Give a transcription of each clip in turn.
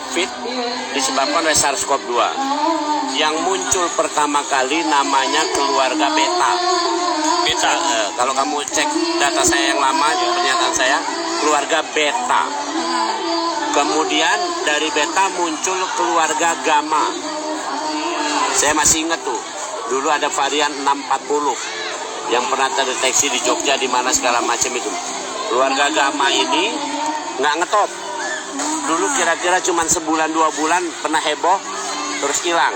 COVID disebabkan oleh SARS-CoV-2. Yang muncul pertama kali namanya keluarga beta. Kalau kamu cek data saya yang lama, pernyataan saya, keluarga beta. Kemudian dari beta muncul keluarga gamma. Saya masih ingat tuh, dulu ada varian 640 yang pernah terdeteksi di Jogja, di mana segala macam itu. Keluarga gamma ini nggak ngetop. Dulu kira-kira cuma sebulan 2 bulan pernah heboh, terus hilang.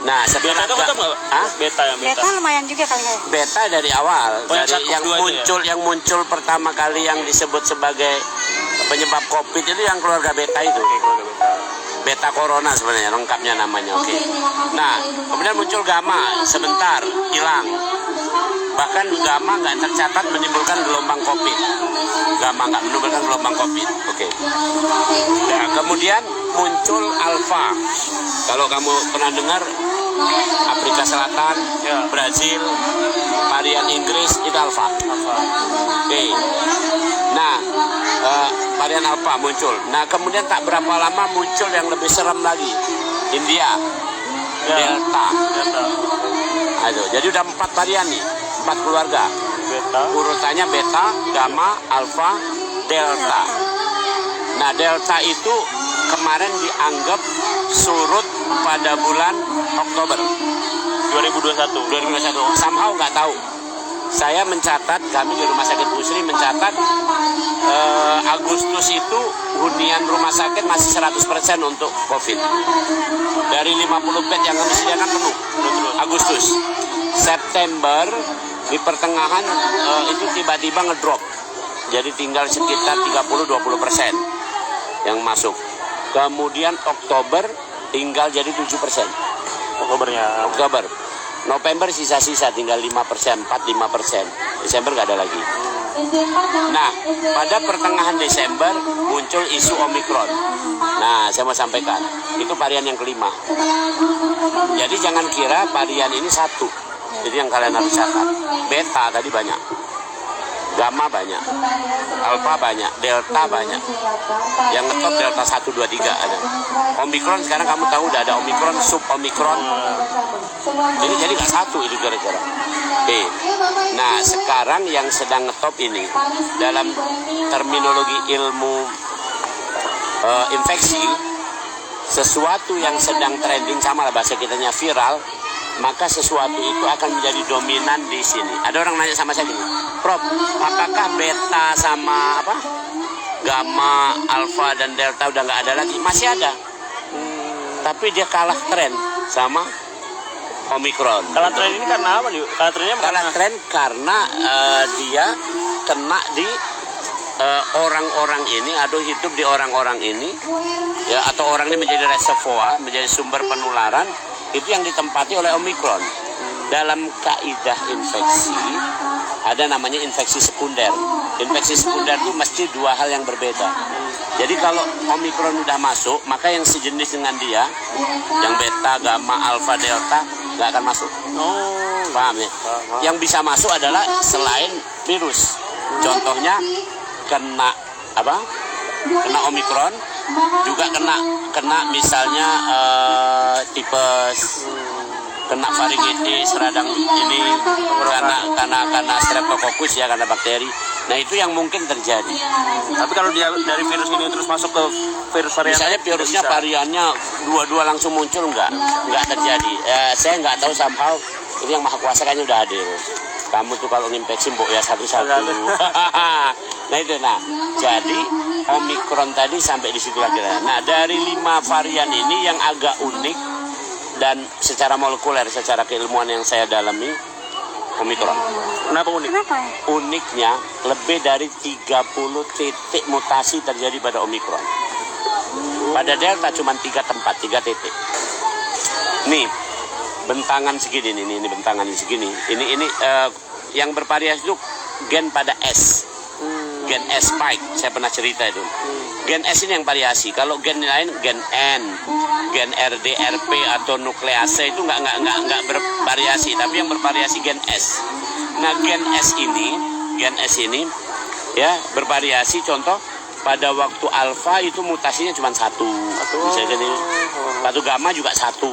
Nah, beta itu ngetop nggak? Beta lumayan juga kali ya. Beta dari awal, dari yang muncul pertama kali yang disebut sebagai penyebab COVID itu yang keluarga beta itu. Beta corona sebenarnya lengkapnya namanya. Oke. Nah, kemudian muncul gamma, sebentar hilang. Bahkan gamma nggak tercatat menimbulkan gelombang COVID. Gamma nggak menimbulkan gelombang COVID. Oke. Nah, kemudian muncul alpha. Kalau kamu pernah dengar Afrika Selatan, Brazil, varian Inggris itu alpha. Oke. Nah, varian alpha muncul. Nah, kemudian tak berapa lama muncul yang lebih serem lagi, India, Delta. Aduh, jadi udah 4 varian nih, 4 keluarga. Urutannya beta, gamma, alpha, delta. Nah, delta itu kemarin dianggap surut pada bulan Oktober 2021. Somehow nggak tahu. Saya mencatat, kami di Rumah Sakit Pusri mencatat Agustus itu hunian rumah sakit masih 100% untuk COVID. Dari 50 bed yang kami sediakan penuh Agustus. September di pertengahan itu tiba-tiba ngedrop. Jadi tinggal sekitar 30-20% yang masuk. Kemudian Oktober tinggal jadi 7%. Oktober. November sisa-sisa tinggal 5%, 4-5%. Desember nggak ada lagi. Nah, pada pertengahan Desember muncul isu Omikron. Nah, saya mau sampaikan, itu varian yang kelima. Jadi jangan kira varian ini satu. Jadi yang kalian harus catat, beta tadi banyak, gamma banyak, alpha banyak, delta banyak. Yang ngetop delta 1, 2, 3 ada. Omikron sekarang kamu tahu udah ada Omikron, sub Omikron. Jadi nggak satu itu kira-kira. Oke. Nah, sekarang yang sedang ngetop ini dalam terminologi ilmu infeksi, sesuatu yang sedang trending, sama lah bahasa kitanya viral, maka sesuatu itu akan menjadi dominan di sini. Ada orang nanya sama saya gini, Prof, apakah beta sama gamma, alpha dan delta udah nggak ada lagi? Masih ada, tapi dia kalah tren sama Omikron. Kalah tren ini karena apa, Liu? Kalah tren karena dia kena di orang-orang ini, atau hidup di orang-orang ini, ya, atau orang ini menjadi reservoir, menjadi sumber penularan. Itu yang ditempati oleh Omikron. Dalam kaidah infeksi ada namanya infeksi sekunder. Infeksi sekunder itu mesti 2 hal yang berbeda. Jadi kalau Omikron udah masuk, maka yang sejenis dengan dia, yang beta, gamma, alpha, delta, nggak akan masuk. Paham ya? Yang bisa masuk adalah selain virus. Contohnya kena kena Omikron, juga kena misalnya tipes, kena faringitis, radang ini karena streptococcus, ya, karena bakteri. Nah, itu yang mungkin terjadi. Tapi kalau dia dari virus ini terus masuk ke virus varian, misalnya virusnya variannya dua langsung muncul, nggak terjadi. Saya nggak tahu, somehow ini yang Maha Kuasa kayaknya udah hadir. Kamu tuh kalau nginfeksi mbok ya satu-satu. Nah itu, jadi Omikron tadi sampai di situ lagi. Nah, dari 5 varian ini yang agak unik dan secara molekuler, secara keilmuan yang saya dalami, Omikron. Kenapa unik? Uniknya lebih dari 30 titik mutasi terjadi pada Omikron. Pada Delta cuma 3 tempat, 3 titik. Nih, bentangan segini, ini bentangan segini. Ini yang bervariasi itu gen pada S. Gen S spike, saya pernah cerita itu. Gen S ini yang variasi. Kalau gen lain, gen N, gen RD, RP atau nuklease itu nggak bervariasi, tapi yang bervariasi gen S. Nah, gen S ini ya bervariasi. Contoh pada waktu alfa itu mutasinya cuma satu. Bisa jadi satu gamma juga satu.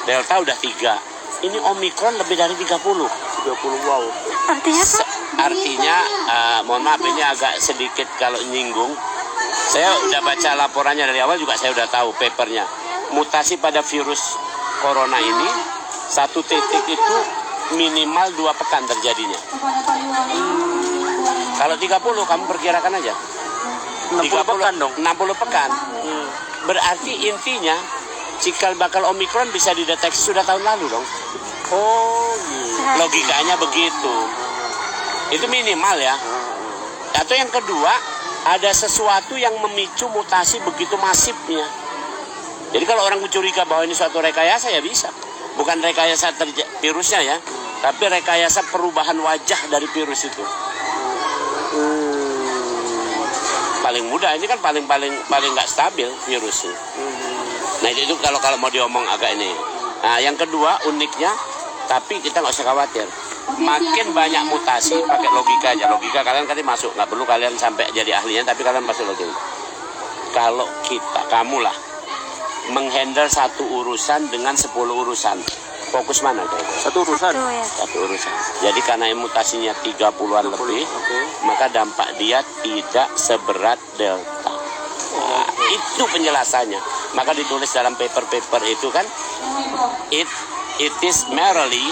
Delta udah 3. Ini Omikron lebih dari 30. 30, wow. Artinya Pak? Artinya, mohon maaf ini agak sedikit kalau nyinggung. Saya udah baca laporannya dari awal juga saya udah tahu papernya. Mutasi pada virus corona ini, satu titik itu minimal 2 pekan terjadinya. Kalau 30 kamu perkirakan aja. 60 pekan dong. 60 pekan. Berarti intinya cikal bakal Omikron bisa dideteksi sudah tahun lalu dong. Oh, gitu. Logikanya begitu. Itu minimal ya. Atau yang kedua, ada sesuatu yang memicu mutasi begitu masifnya. Jadi kalau orang curiga bahwa ini suatu rekayasa ya bisa. Bukan rekayasa virusnya ya, tapi rekayasa perubahan wajah dari virus itu. Paling mudah ini kan paling nggak stabil virusnya. Nah itu kalau mau diomong agak ini. Nah yang kedua uniknya, tapi kita nggak usah khawatir. Makin banyak mutasi, pakai logika aja. Logika kalian tadi masuk, nggak perlu kalian sampai jadi ahlinya, tapi kalian masuk logika. Kalau kamu lah menghandle satu urusan dengan 10 urusan, fokus mana kira-kira? Satu urusan. Satu ya. Satu urusan. Jadi karena mutasinya 30-an lebih, maka dampak dia tidak seberat delta. Nah, itu penjelasannya. Maka ditulis dalam paper-paper itu kan, it is merely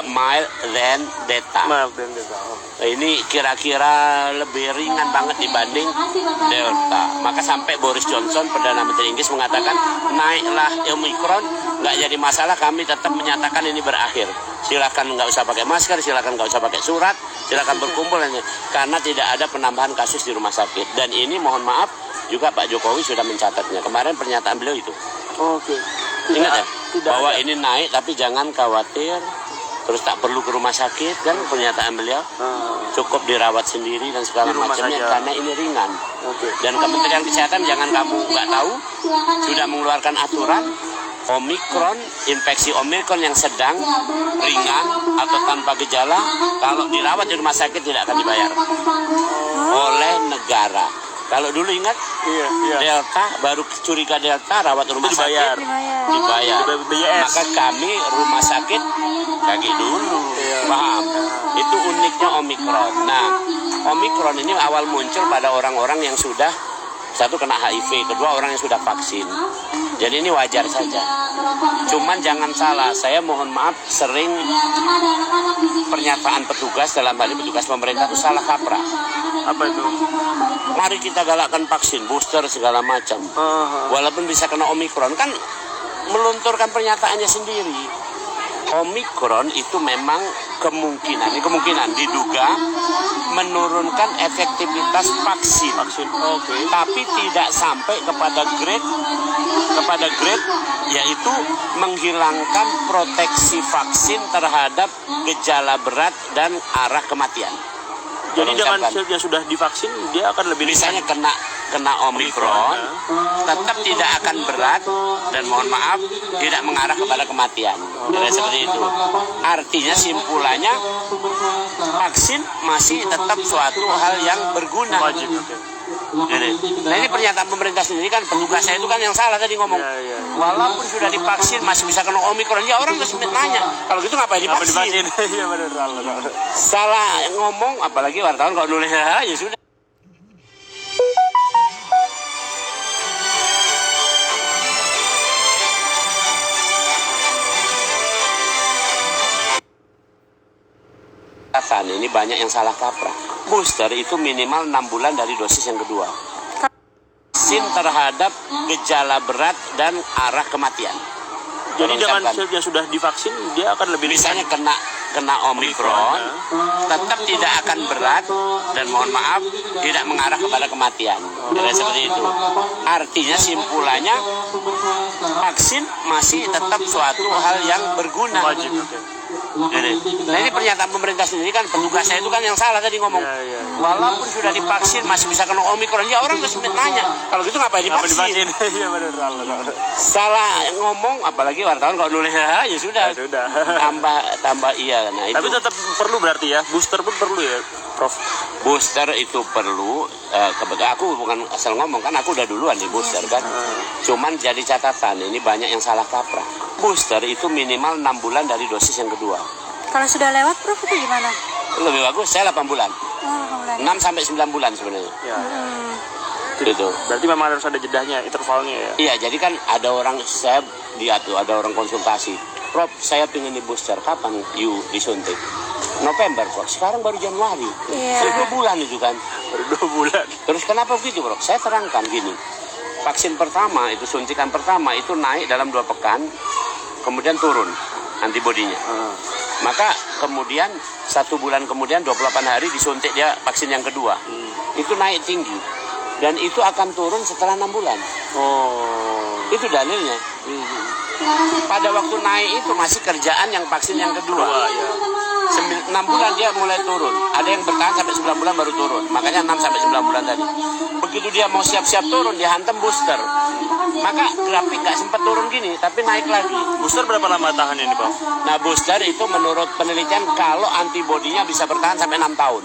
mild than delta. Mild than delta. Ini kira-kira lebih ringan banget dibanding delta. Maka sampai Boris Johnson, Perdana Menteri Inggris mengatakan, naiklah Omikron, nggak jadi masalah, kami tetap menyatakan ini berakhir. Silakan nggak usah pakai masker, silakan nggak usah pakai surat, silakan berkumpul karena tidak ada penambahan kasus di rumah sakit. Dan ini mohon maaf juga Pak Jokowi sudah mencatatnya. Kemarin pernyataan beliau itu. Oke. Ingat ya, bahwa ada. ini naik tapi jangan khawatir, terus tak perlu ke rumah sakit kan pernyataan beliau. Cukup dirawat sendiri dan segala Di rumah macamnya saja. karena ini ringan. Oke. Dan Kementerian Kesehatan jangan kamu nggak tahu sudah mengeluarkan aturan Omikron, infeksi Omikron yang sedang, ringan atau tanpa gejala, kalau dirawat di rumah sakit tidak akan dibayar oleh negara. Kalau dulu ingat Iya. Delta, baru curiga Delta, rawat rumah Itu dibayar. sakit Dibayar. dibayar. BPJS. Maka kami rumah sakit kaki dulu, paham? Itu uniknya Omikron. Nah, Omikron ini awal muncul pada orang-orang yang sudah satu kena HIV, kedua orang yang sudah vaksin. Jadi ini wajar saja. Cuman jangan salah, saya mohon maaf sering pernyataan petugas dalam hal ini petugas pemerintah itu salah kaprah. Apa itu? Mari kita galakkan vaksin, booster segala macam. Walaupun bisa kena Omikron, kan melunturkan pernyataannya sendiri. Omikron itu memang kemungkinan diduga menurunkan efektivitas vaksin. Oke. Tapi tidak sampai kepada grade yaitu menghilangkan proteksi vaksin terhadap gejala berat dan arah kematian. Jadi dengan Mengucapkan. yang sudah divaksin dia akan lebih Misalnya kena Omikron, tetap tidak akan berat dan mohon maaf tidak mengarah kepada kematian. Jadi seperti itu. Artinya simpulannya vaksin masih tetap suatu hal yang berguna. wajib. Oke. Jadi, nah ini pernyataan pemerintah sendiri kan, petugas saya itu kan yang salah tadi ngomong. Iya. Walaupun sudah divaksin masih bisa kena Omikron. Ya orang terus nanya, kalau gitu ngapain Apa divaksin? divaksin? Iya benar. Salah ngomong, apalagi wartawan kalau nulis ya sudah. Ini banyak yang salah kaprah. Booster itu minimal 6 bulan dari dosis yang kedua. Vaksin terhadap gejala berat dan arah kematian. Jadi dengan Mengucapkan. yang sudah divaksin dia akan lebih Misalnya kena Omikron, tetap tidak akan berat dan mohon maaf tidak mengarah kepada kematian. Jadi seperti itu. Artinya simpulannya vaksin masih tetap suatu hal yang berguna. wajib. Oke. Jadi, nah ini pernyataan pemerintah sendiri kan, petugas saya itu kan yang salah tadi ngomong. Iya. Walaupun sudah divaksin masih bisa kena Omikron. Ya orang terus nanya, kalau gitu ngapain Apa divaksin? divaksin? Iya benar. Salah ngomong, apalagi wartawan kalau nulis ya sudah. Ya sudah. tambah iya. Nah itu Tapi tetap perlu berarti ya, booster pun perlu ya. Prof? Booster itu perlu, kebetulan aku bukan asal ngomong kan, aku udah duluan di booster kan. Cuman jadi catatan, ini banyak yang salah kaprah. Booster itu minimal 6 bulan dari dosis yang kedua. Kalau sudah lewat, Prof, itu gimana? Lebih bagus, saya 8 bulan. Oh, 6 sampai 9 bulan sebenarnya. Ya. Gitu. Berarti memang harus ada jedahnya, intervalnya ya? Iya, jadi kan ada orang, saya lihat tuh, ada orang konsultasi. Prof, saya pengen di booster, kapan disuntik? November, Prof. Sekarang baru Januari. Iya. 2 bulan itu kan. Baru 2 bulan. Terus kenapa begitu, Prof? Saya terangkan gini. Vaksin pertama, itu suntikan pertama, itu naik dalam 2 pekan, kemudian turun antibodinya. Maka kemudian 1 bulan kemudian 28 hari disuntik dia vaksin yang kedua. Itu naik tinggi. Dan itu akan turun setelah 6 bulan. Oh. Itu dalilnya. Pada waktu naik itu masih kerjaan yang vaksin yang kedua. Ya. 6 bulan dia mulai turun. Ada yang bertahan sampai 9 bulan baru turun. Makanya 6 sampai 9 bulan tadi. Begitu dia mau siap-siap turun, dia hantam booster. Maka grafik nggak sempat turun gini, tapi naik lagi. Booster berapa lama tahannya nih, Pak? Nah, booster itu menurut penelitian kalau antibodinya bisa bertahan sampai 6 tahun.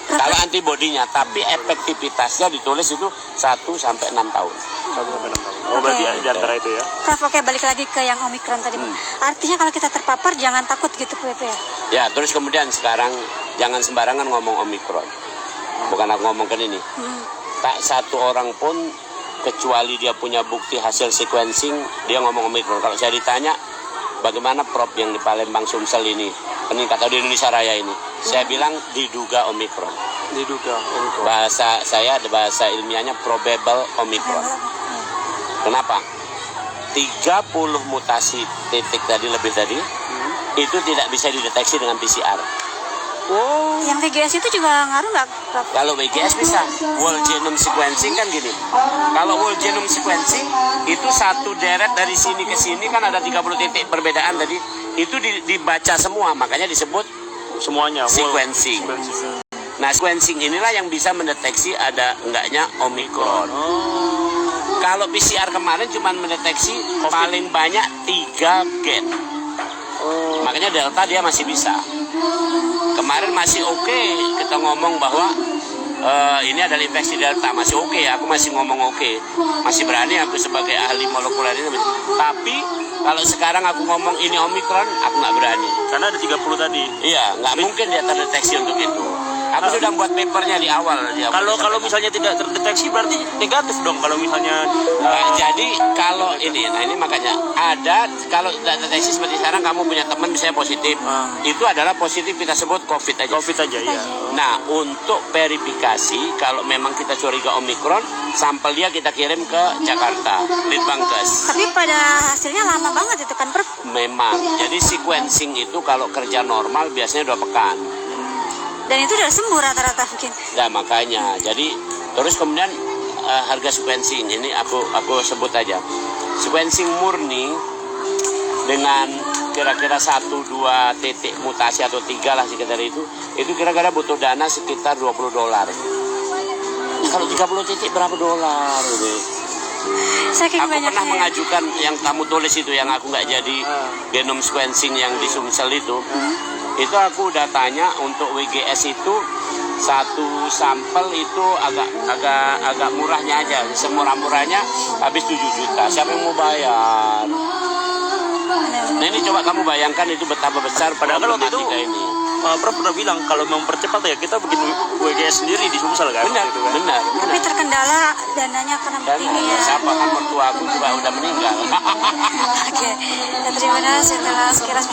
Kalau antibodinya, tapi efektivitasnya ditulis itu 1 sampai 6 tahun. 1 sampai 6 tahun. Oh, berarti Oke. di antara itu ya? Prof, oke, balik lagi ke yang Omikron tadi. Artinya kalau kita terpapar jangan takut gitu, Prof, ya? Ya, terus kemudian sekarang jangan sembarangan ngomong Omikron. Bukan aku ngomongkan ini. Tak satu orang pun kecuali dia punya bukti hasil sequencing, dia ngomong Omikron. Kalau saya ditanya, bagaimana Prof yang di Palembang Sumsel ini, peningkat atau di Indonesia Raya ini, saya bilang diduga Omikron. Diduga. Bahasa saya, bahasa ilmiahnya probable Omikron. Kenapa? 30 mutasi titik tadi lebih tadi, itu tidak bisa dideteksi dengan PCR. Oh. Yang VGS itu juga ngaruh nggak, Prof? Kalau WGS bisa, whole genome sequencing kan gini. Kalau whole genome sequencing itu satu deret dari sini ke sini kan ada 30 titik perbedaan tadi. Itu dibaca semua, makanya disebut Semuanya. sequencing. Nah, sequencing inilah yang bisa mendeteksi ada enggaknya Omikron. Kalau PCR kemarin cuma mendeteksi paling banyak 3 gen. Makanya Delta dia masih bisa. Kemarin masih oke kita ngomong bahwa ini adalah infeksi Delta, masih oke, aku masih ngomong oke, masih berani aku sebagai ahli molekuler ini. Tapi kalau sekarang aku ngomong ini Omikron, aku nggak berani. Karena ada 30 tadi. Iya, nggak mungkin dia terdeteksi untuk itu. Aku sudah buat papernya di awal. Kalau misalnya tidak terdeteksi berarti negatif dong kalau misalnya. Jadi kalau ini, nah ini makanya ada kalau tidak terdeteksi seperti sekarang kamu punya teman misalnya positif, itu adalah positif kita sebut COVID aja. COVID aja ya. Nah, untuk verifikasi kalau memang kita curiga Omikron, sampel dia kita kirim ke Jakarta, Litbangkes. Tapi pada hasilnya lama banget itu kan, Prof? Memang. Jadi sequencing itu kalau kerja normal biasanya 2 pekan. Dan itu udah sembuh rata-rata mungkin. Nah, makanya. Jadi terus kemudian harga sequencing ini aku sebut aja. Sequencing murni dengan kira-kira 1-2 titik mutasi atau 3 lah sekitar itu kira-kira butuh dana sekitar $20. Kalau 30 titik berapa dolar gitu. Saking Aku banyaknya. pernah mengajukan yang kamu tulis itu, yang aku nggak jadi genome sequencing yang di Sumsel itu aku udah tanya untuk WGS itu satu sampel itu agak murahnya aja, semurah-murahnya habis 7 juta. Siapa yang mau bayar? Nah, ini coba kamu bayangkan itu betapa besar Padahal waktu itu problematika ini. Prof pernah bilang kalau mempercepat ya kita bikin WGS sendiri di Sumsel kan? Benar, Gitu kan? benar. Tapi terkendala dananya karena Dan ini ya. siapa kan mertua aku juga udah meninggal. Oke, ya, terima kasih atas kilas